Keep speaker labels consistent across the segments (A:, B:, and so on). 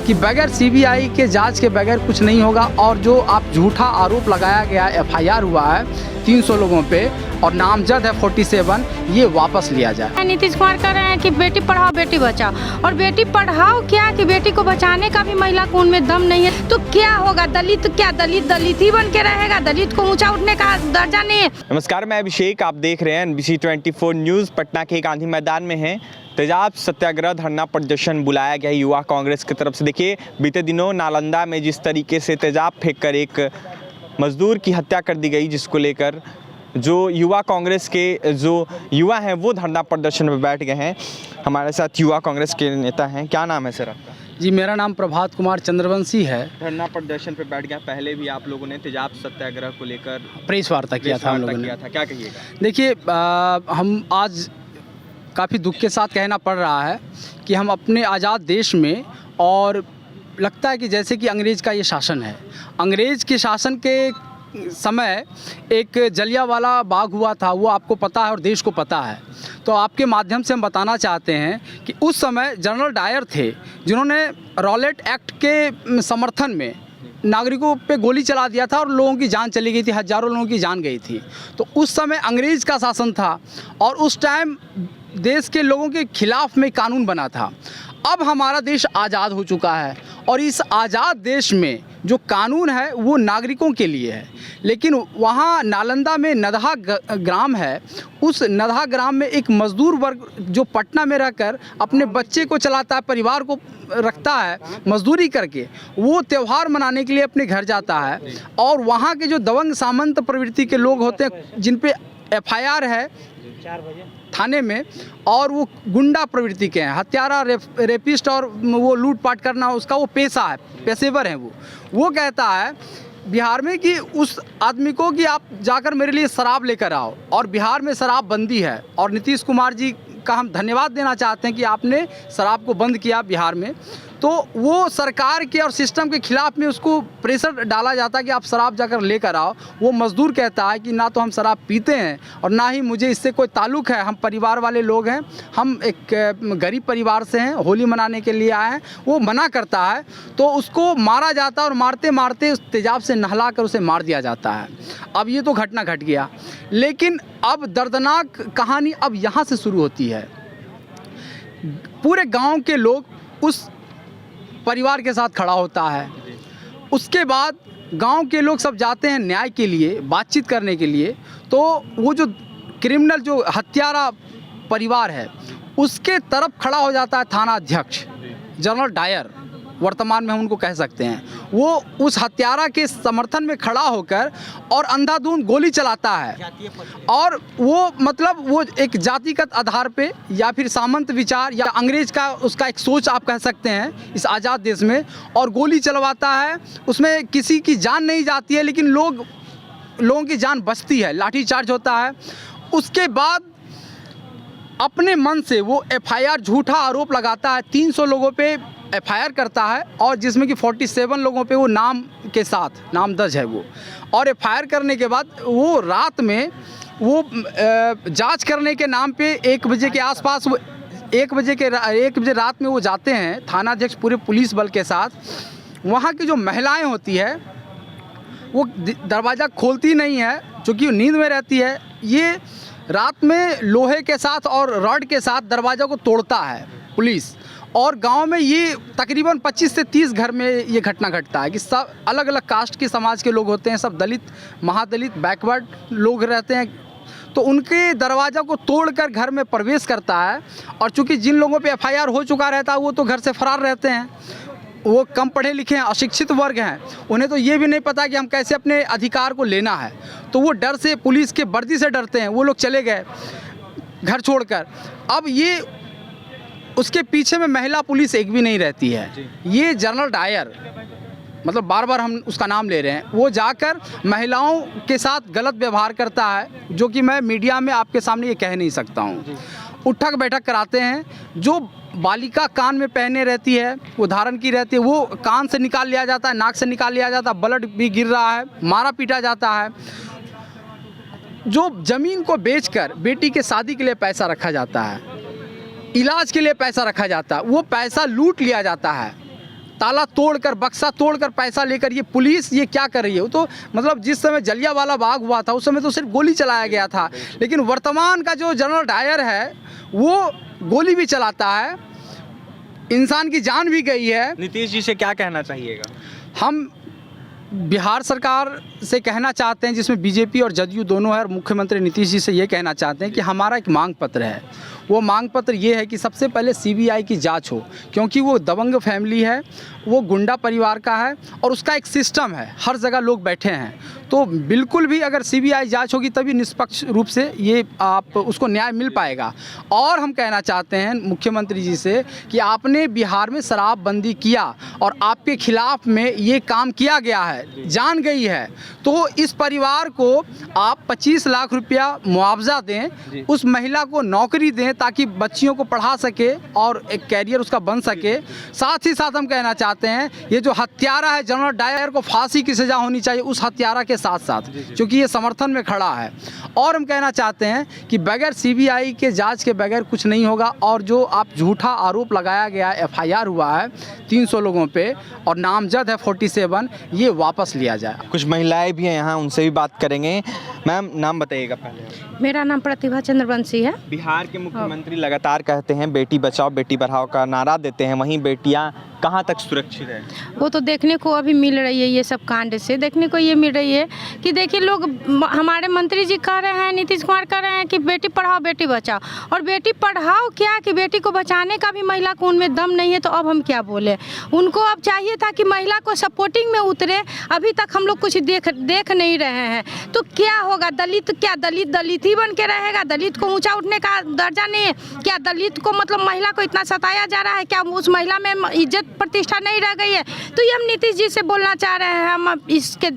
A: कि बगैर सीबीआई के जांच के बगैर कुछ नहीं होगा, और जो आप झूठा आरोप लगाया गया, एफआईआर हुआ है 300 लोगों पे और नामजद है 47, ये वापस लिया जाए।
B: नीतीश कुमार कह रहे हैं कि बेटी पढ़ाओ बेटी बचाओ, और बेटी पढ़ाओ क्या कि बेटी को बचाने का भी महिला को उनमें दम नहीं है, तो क्या होगा? दलित क्या दलित ही बन के रहेगा? दलित को ऊंचा उठने का दर्जा नहीं है।
C: नमस्कार, मैं अभिषेक, आप देख रहे हैं NBC 24 न्यूज़। पटना के गांधी मैदान में है तेजाब सत्याग्रह धरना प्रदर्शन बुलाया गया युवा कांग्रेस की तरफ से। देखिए, बीते दिनों नालंदा में जिस तरीके से तेजाब फेंक कर एक मजदूर की हत्या कर दी गई, जिसको लेकर जो युवा कांग्रेस के जो युवा हैं वो धरना प्रदर्शन में बैठ गए हैं। हमारे साथ युवा कांग्रेस के नेता हैं। क्या नाम है सर आपका?
A: जी, मेरा नाम प्रभात कुमार चंद्रवंशी है।
C: धरना प्रदर्शन पे बैठ गया। पहले भी आप लोगों ने तेजाब सत्याग्रह को लेकर
A: प्रेस वार्ता किया था हम लोगों ने।
C: क्या कहिएगा?
A: देखिए, हम आज काफ़ी दुख के साथ कहना पड़ रहा है कि हम अपने आज़ाद देश में, और लगता है कि जैसे कि अंग्रेज़ का ये शासन है। अंग्रेज़ के शासन के समय एक जलियांवाला बाग हुआ था, वो आपको पता है और देश को पता है। तो आपके माध्यम से हम बताना चाहते हैं कि उस समय जनरल डायर थे, जिन्होंने रॉलेट एक्ट के समर्थन में नागरिकों पे गोली चला दिया था और लोगों की जान चली गई थी, हज़ारों लोगों की जान गई थी। तो उस समय अंग्रेज़ का शासन था और उस टाइम देश के लोगों के खिलाफ में कानून बना था। अब हमारा देश आज़ाद हो चुका है और इस आज़ाद देश में जो कानून है वो नागरिकों के लिए है। लेकिन वहाँ नालंदा में नदहा ग्राम है, उस नदहा ग्राम में एक मज़दूर वर्ग जो पटना में रहकर अपने बच्चे को चलाता है, परिवार को रखता है मजदूरी करके, वो त्यौहार मनाने के लिए अपने घर जाता है। और वहाँ के जो दबंग सामंत प्रवृत्ति के लोग होते हैं, जिन पे एफआईआर है थाने में, और वो गुंडा प्रवृत्ति के हैं, हत्यारा, रेपिस्ट, और वो लूटपाट करना उसका वो पेशा है, पेशेवर हैं वो कहता है बिहार में कि उस आदमी को कि आप जाकर मेरे लिए शराब लेकर आओ, और बिहार में शराब बंदी है। और नीतीश कुमार जी का हम धन्यवाद देना चाहते हैं कि आपने शराब को बंद किया बिहार में। तो वो सरकार के और सिस्टम के खिलाफ में उसको प्रेशर डाला जाता है कि आप शराब जाकर लेकर आओ। वो मज़दूर कहता है कि ना तो हम शराब पीते हैं और ना ही मुझे इससे कोई ताल्लुक़ है, हम परिवार वाले लोग हैं, हम एक गरीब परिवार से हैं, होली मनाने के लिए आए हैं। वो मना करता है तो उसको मारा जाता है, और मारते मारते उस तेजाब से नहला कर उसे मार दिया जाता है। अब ये तो घटना घट गया, लेकिन अब दर्दनाक कहानी अब यहाँ से शुरू होती है। पूरे गाँव के लोग उस परिवार के साथ खड़ा होता है। उसके बाद गांव के लोग सब जाते हैं न्याय के लिए, बातचीत करने के लिए। तो वो जो क्रिमिनल, जो हत्यारा परिवार है, उसके तरफ खड़ा हो जाता है थाना अध्यक्ष जनरल डायर, वर्तमान में हम उनको कह सकते हैं। वो उस हत्यारा के समर्थन में खड़ा होकर और अंधाधुंध गोली चलाता है। और वो मतलब वो एक जातिगत आधार पे, या फिर सामंत विचार, या अंग्रेज का उसका एक सोच आप कह सकते हैं इस आज़ाद देश में, और गोली चलवाता है। उसमें किसी की जान नहीं जाती है, लेकिन लोगों की जान बचती है, लाठीचार्ज होता है। उसके बाद अपने मन से वो एफआईआर, झूठा आरोप लगाता है, 300 लोगों पे एफआईआर करता है, और जिसमें कि 47 लोगों पे वो नाम के साथ नाम दर्ज है वो। और एफआईआर करने के बाद वो रात में वो जांच करने के नाम पे 1 बजे के आसपास, वो 1 बजे रात में वो जाते हैं, थाना अध्यक्ष पूरे पुलिस बल के साथ। वहाँ की जो महिलाएं होती है वो दरवाज़ा खोलती नहीं है, चूँकि नींद में रहती है। ये रात में लोहे के साथ और रॉड के साथ दरवाज़ा को तोड़ता है पुलिस। और गांव में ये तकरीबन 25 से 30 घर में ये घटना घटता है कि सब अलग अलग कास्ट के समाज के लोग होते हैं, सब दलित, महादलित, बैकवर्ड लोग रहते हैं। तो उनके दरवाज़ा को तोड़कर घर में प्रवेश करता है। और चूँकि जिन लोगों पे एफआईआर हो चुका रहता है वो तो घर से फरार रहते हैं, वो कम पढ़े लिखे हैं, अशिक्षित वर्ग हैं, उन्हें तो ये भी नहीं पता कि हम कैसे अपने अधिकार को लेना है। तो वो डर से, पुलिस के वर्दी से डरते हैं, वो लोग चले गए घर छोड़कर। अब ये उसके पीछे में महिला पुलिस एक भी नहीं रहती है। ये जनरल डायर, मतलब बार बार हम उसका नाम ले रहे हैं, वो जाकर महिलाओं के साथ गलत व्यवहार करता है, जो कि मैं मीडिया में आपके सामने ये कह नहीं सकता हूँ। उठक बैठक कराते हैं, जो बालिका कान में पहने रहती है, वो धारण की रहती है, वो कान से निकाल लिया जाता है, नाक से निकाल लिया जाता है, ब्लड भी गिर रहा है, मारा पीटा जाता है। जो ज़मीन को बेचकर बेटी के शादी के लिए पैसा रखा जाता है, इलाज के लिए पैसा रखा जाता है, वो पैसा लूट लिया जाता है। ताला तोड़कर, बक्सा तोड़कर पैसा लेकर ये पुलिस ये क्या कर रही है? वो तो मतलब जिस समय जलियांवाला बाग हुआ था उस समय तो सिर्फ गोली चलाया गया था, लेकिन वर्तमान का जो जनरल डायर है वो गोली भी चलाता है, इंसान की जान भी गई है।
C: नीतीश जी से क्या कहना चाहिएगा?
A: हम बिहार सरकार से कहना चाहते हैं, जिसमें बीजेपी और जदयू दोनों है, और मुख्यमंत्री नीतीश जी से ये कहना चाहते हैं कि हमारा एक मांग पत्र है। वो मांग पत्र ये है कि सबसे पहले सीबीआई की जांच हो, क्योंकि वो दबंग फैमिली है, वो गुंडा परिवार का है और उसका एक सिस्टम है, हर जगह लोग बैठे हैं। तो बिल्कुल भी अगर सीबीआई जांच होगी तभी निष्पक्ष रूप से ये आप उसको न्याय मिल पाएगा। और हम कहना चाहते हैं मुख्यमंत्री जी से कि आपने बिहार में शराबबंदी किया और आपके खिलाफ में ये काम किया गया है, जान गई है, तो इस परिवार को आप 25 लाख रुपया मुआवजा दें, उस महिला को नौकरी दें ताकि बच्चियों को पढ़ा सके और एक कैरियर उसका बन सके। साथ ही साथ हम कहना चाहते हैं ये जो हत्यारा है जनरल डायर को फांसी की सज़ा होनी चाहिए उस हत्यारा के साथ साथ, क्योंकि ये समर्थन में खड़ा है। और हम कहना चाहते हैं कि बगैर सीबीआई के जांच के बगैर कुछ नहीं होगा, और जो आप झूठा आरोप लगाया गया, एफआईआर हुआ है 300 लोगों पे और नामजद है 47, ये वापस लिया जाए।
C: कुछ महिलाएं भी हैं यहाँ, उनसे भी बात करेंगे। मैम, नाम बताइएगा पहले।
B: मेरा नाम प्रतिभा चंद्रवंशी है।
C: बिहार के मुख्यमंत्री लगातार कहते हैं बेटी बचाओ बेटी पढ़ाओ का नारा देते हैं, वहीं बेटियां कहां तक सुरक्षित है?
B: वो तो देखने को अभी मिल रही है, ये सब कांड से देखने को ये मिल रही है कि देखिए लोग, हमारे मंत्री जी कह रहे हैं, नीतीश कुमार कह रहे हैं कि बेटी पढ़ाओ बेटी बचाओ, और बेटी पढ़ाओ क्या कि बेटी को बचाने का भी महिला को उनमें दम नहीं है। तो अब हम क्या बोले, उनको अब चाहिए था कि महिला को सपोर्टिंग में उतरे। अभी तक हम लोग कुछ देख नहीं रहे हैं, तो क्या होगा? दलित क्या दलित ही बन के रहेगा? दलित को ऊंचा उठने का दर्जा नहीं है क्या? दलित को मतलब महिला को इतना सताया जा रहा है क्या? उस महिला में इज्जत प्रतिष्ठा नहीं रह गई है? तो ये हम नीतीश जी से बोलना चाह रहे हैं हम इसके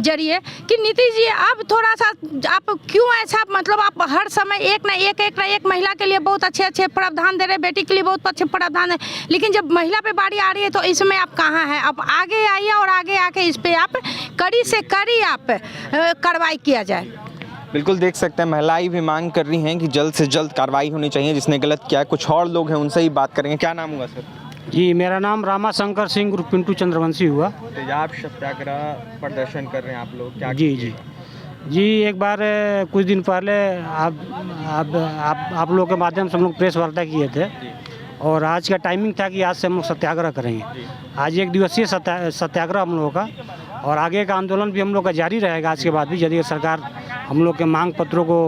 B: जरिए कि नीतीश जी अब थोड़ा सा आप क्यों ऐसा, मतलब आप हर समय एक ना एक महिला के लिए बहुत अच्छे प्रावधान दे रहे हैं, बेटी के लिए बहुत अच्छे प्रावधान है, लेकिन जब महिला पे बारी आ रही है तो इसमें आप कहाँ हैं? अब आगे आइए और आगे आके इस पे आप कड़ी से कड़ी आप कार्रवाई किया जाए।
C: बिल्कुल देख सकते हैं महिलाएं भी मांग कर रही हैं कि जल्द से जल्द कार्रवाई होनी चाहिए जिसने गलत किया। कुछ और लोग हैं, उनसे ही बात करेंगे। क्या नाम हुआ सर?
D: जी, मेरा नाम रामा शंकर सिंह उर्फ पिंटू चंद्रवंशी हुआ।
C: तेजाब सत्याग्रह प्रदर्शन कर रहे हैं आप लोग, क्या?
D: जी, एक बार कुछ दिन पहले आप लोगों के माध्यम से हम लोग प्रेस वार्ता किए थे, और आज का टाइमिंग था कि आज से हम लोग सत्याग्रह करेंगे। आज 1 दिवसीय सत्याग्रह हम लोगों का, और आगे का आंदोलन भी हम लोग का जारी रहेगा आज के बाद भी, यदि सरकार हम लोग के मांग पत्रों को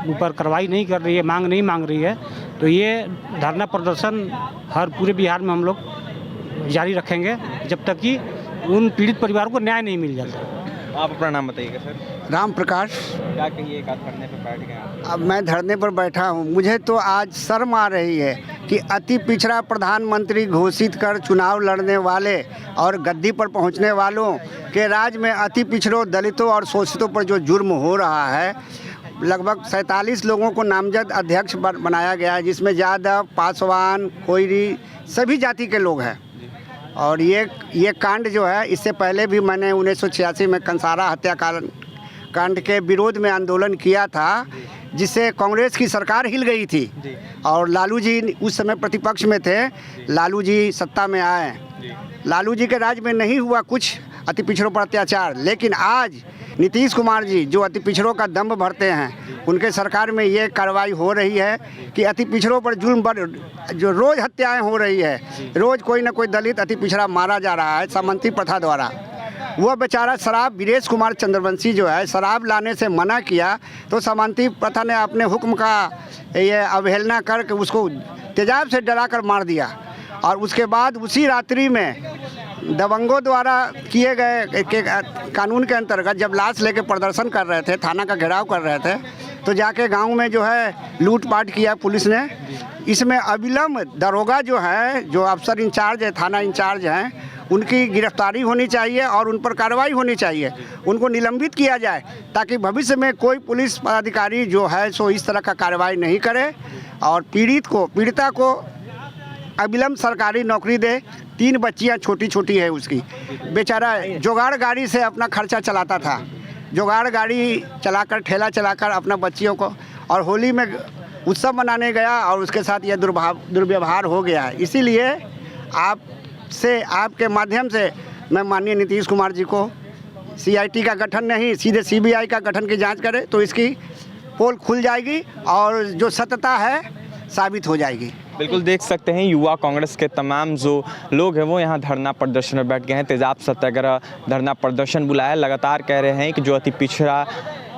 D: ऊपर कार्रवाई नहीं कर रही है, नहीं मांग रही है, तो ये धरना प्रदर्शन हर पूरे बिहार में हम लोग जारी रखेंगे जब तक कि उन पीड़ित परिवार को न्याय नहीं मिल जाता।
C: आप अपना नाम बताइएगा सर।
E: राम प्रकाश।
C: क्या कहिएगा, धरने पर बैठ गए आप?
E: अब मैं धरने पर बैठा हूँ, मुझे तो आज शर्म आ रही है कि अति पिछड़ा प्रधानमंत्री घोषित कर चुनाव लड़ने वाले और गद्दी पर पहुँचने वालों के राज्य में अति पिछड़ों, दलितों और शोषितों पर जो जुर्म हो रहा है, लगभग 47 लोगों को नामजद अध्यक्ष बनाया गया है, जिसमें यादव, पासवान, कोयरी सभी जाति के लोग हैं। और ये कांड जो है, इससे पहले भी मैंने 1986 में कंसारा हत्याकांड कांड के विरोध में आंदोलन किया था, जिससे कांग्रेस की सरकार हिल गई थी, और लालू जी उस समय प्रतिपक्ष में थे, लालू जी सत्ता में आए। लालू जी के राज में नहीं हुआ कुछ अति पिछड़ों पर अत्याचार, लेकिन आज नीतीश कुमार जी जो अति पिछड़ों का दम्भ भरते हैं, उनके सरकार में ये कार्रवाई हो रही है कि अति पिछड़ों पर जुल्म जो रोज़ हत्याएं हो रही है, रोज़ कोई ना कोई दलित अति पिछड़ा मारा जा रहा है सामंती प्रथा द्वारा। वो बेचारा शराब, वीरेश कुमार चंद्रवंशी जो है, शराब लाने से मना किया तो सामंती प्रथा ने अपने हुक्म का ये अवहेलना करके उसको तेजाब से डरा कर मार दिया। और उसके बाद उसी रात्रि में दबंगों द्वारा किए गए कानून के अंतर्गत जब लाश लेके प्रदर्शन कर रहे थे, थाना का घेराव कर रहे थे, तो जाके गांव में जो है लूटपाट किया पुलिस ने। इसमें अविलंब दरोगा जो है, जो अफसर इंचार्ज है, थाना इंचार्ज हैं, उनकी गिरफ्तारी होनी चाहिए और उन पर कार्रवाई होनी चाहिए, उनको निलंबित किया जाए, ताकि भविष्य में कोई पुलिस पदाधिकारी जो है सो इस तरह का कार्रवाई नहीं करे और पीड़िता को अविलंब सरकारी नौकरी दे। 3 बच्चियां छोटी छोटी है उसकी, बेचारा जुगाड़ गाड़ी से अपना खर्चा चलाता था, जुगाड़ गाड़ी चलाकर, ठेला चलाकर अपना बच्चियों को, और होली में उत्सव मनाने गया और उसके साथ यह दुर्व्यवहार हो गया। इसीलिए आप से आपके माध्यम से मैं माननीय नीतीश कुमार जी को CIT का गठन नहीं, सीधे CBI का गठन की जांच करे तो इसकी पोल खुल जाएगी और जो सत्यता है साबित हो जाएगी।
C: बिल्कुल देख सकते हैं युवा कांग्रेस के तमाम जो लोग हैं वो यहाँ धरना प्रदर्शन में बैठ गए हैं। तेजाब सत्याग्रह धरना प्रदर्शन बुलाया, लगातार कह रहे हैं कि जो अति पिछड़ा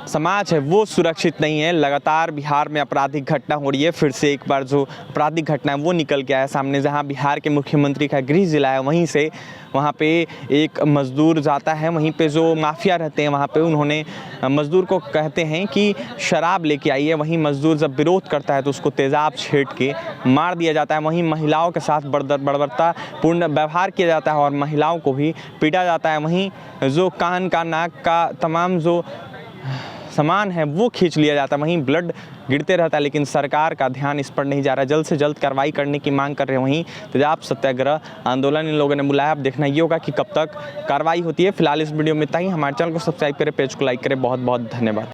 C: समाज है वो सुरक्षित नहीं है। लगातार बिहार में आपराधिक घटना हो रही है, फिर से एक बार जो आपराधिक घटना है वो निकल के आया सामने। जहां बिहार के मुख्यमंत्री का गृह जिला है वहीं से वहां पे एक मज़दूर जाता है, वहीं पे जो माफिया रहते हैं वहां पे उन्होंने मज़दूर को कहते हैं कि शराब लेके आइए। वहीं मज़दूर जब विरोध करता है तो उसको तेज़ाब छींट के मार दिया जाता है। वहीं महिलाओं के साथ बर्बरतापूर्ण व्यवहार किया जाता है और महिलाओं को भी पीटा जाता है। वहीं जो कान का नाक का तमाम जो सामान है वो खींच लिया जाता है, वहीं ब्लड गिरते रहता है, लेकिन सरकार का ध्यान इस पर नहीं जा रहा। जल्द से जल्द कार्रवाई करने की मांग कर रहे हैं। वहीं तेजाब सत्याग्रह आंदोलन इन लोगों ने बुलाया। अब देखना ये होगा कि कब तक कार्रवाई होती है। फिलहाल इस वीडियो में इतना ही। हमारे चैनल को सब्सक्राइब करें, पेज को लाइक करें। बहुत बहुत धन्यवाद।